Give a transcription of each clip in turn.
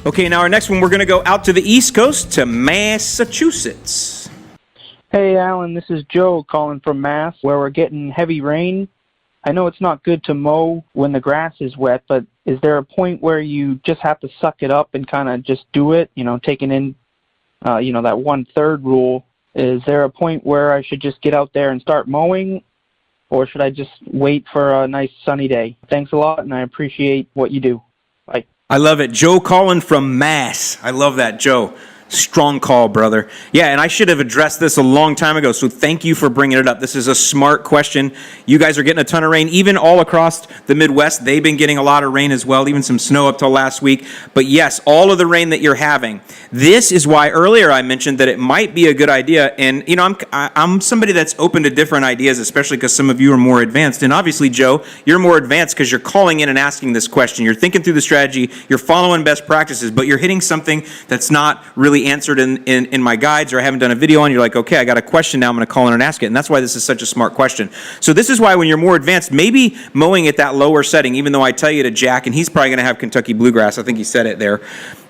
Okay, now our next one, we're going to go out to the East Coast to Massachusetts. Hey, Alan, this is Joe calling from Mass, where we're getting heavy rain. I know it's not good to mow when the grass is wet, but is there a point where you just have to suck it up and kind of just do it, taking in, that 1/3 rule? Is there a point where I should just get out there and start mowing, or should I just wait for a nice sunny day? Thanks a lot, and I appreciate what you do. Bye. I love it. Joe calling from Mass. I love that, Joe. Strong call, brother. Yeah, and I should have addressed this a long time ago, so thank you for bringing it up. This is a smart question. You guys are getting a ton of rain, even all across the Midwest. They've been getting a lot of rain as well, even some snow up till last week. But yes, all of the rain that you're having. This is why earlier I mentioned that it might be a good idea. And, I'm somebody that's open to different ideas, especially because some of you are more advanced. And obviously, Joe, you're more advanced because you're calling in and asking this question. You're thinking through the strategy. You're following best practices, but you're hitting something that's not really answered in my guides, or I haven't done a video on. You're like, okay, I got a question now, I'm going to call in and ask it. And that's why this is such a smart question. So this is why when you're more advanced, maybe mowing at that lower setting, even though I tell you to jack, and he's probably going to have Kentucky Bluegrass, I think he said it there.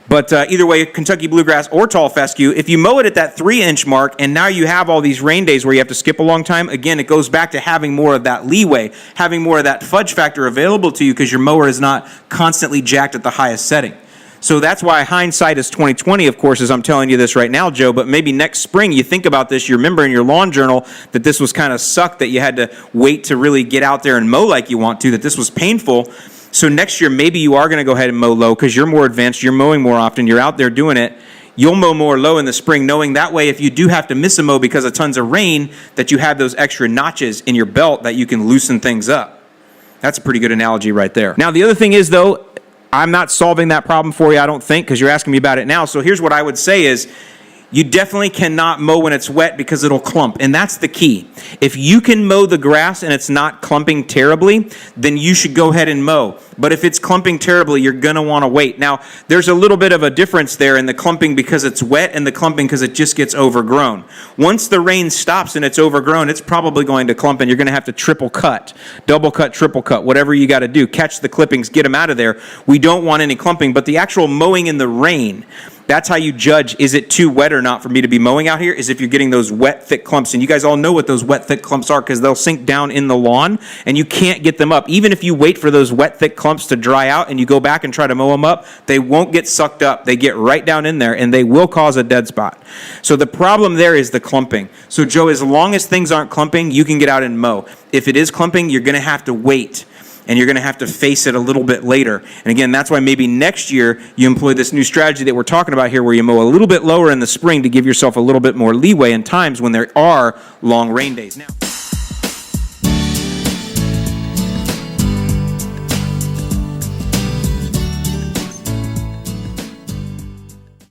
But either way, Kentucky Bluegrass or Tall Fescue, if you mow it at that 3-inch mark and now you have all these rain days where you have to skip a long time, again, it goes back to having more of that leeway, having more of that fudge factor available to you because your mower is not constantly jacked at the highest setting. So that's why hindsight is 20/20, of course, as I'm telling you this right now, Joe. But maybe next spring you think about this. You remember in your lawn journal that this was kind of sucked, that you had to wait to really get out there and mow like you want to, that this was painful. So next year, maybe you are going to go ahead and mow low because you're more advanced, you're mowing more often, you're out there doing it. You'll mow more low in the spring, knowing that way if you do have to miss a mow because of tons of rain, that you have those extra notches in your belt that you can loosen things up. That's a pretty good analogy right there. Now, the other thing is, though, I'm not solving that problem for you, I don't think, because you're asking me about it now. So here's what I would say is, you definitely cannot mow when it's wet because it'll clump, and that's the key. If you can mow the grass and it's not clumping terribly, then you should go ahead and mow. But if it's clumping terribly, you're going to want to wait. Now, there's a little bit of a difference there in the clumping because it's wet and the clumping because it just gets overgrown. Once the rain stops and it's overgrown, it's probably going to clump, and you're going to have to triple cut, double cut, triple cut, whatever you got to do. Catch the clippings, get them out of there. We don't want any clumping, but the actual mowing in the rain, that's how you judge, is it too wet or not for me to be mowing out here, is if you're getting those wet, thick clumps. And you guys all know what those wet, thick clumps are because they'll sink down in the lawn and you can't get them up. Even if you wait for those wet, thick clumps to dry out and you go back and try to mow them up, they won't get sucked up. They get right down in there and they will cause a dead spot. So the problem there is the clumping. So Joe, as long as things aren't clumping, you can get out and mow. If it is clumping, you're going to have to wait. And you're going to have to face it a little bit later. And again, that's why maybe next year you employ this new strategy that we're talking about here, where you mow a little bit lower in the spring to give yourself a little bit more leeway in times when there are long rain days. Now,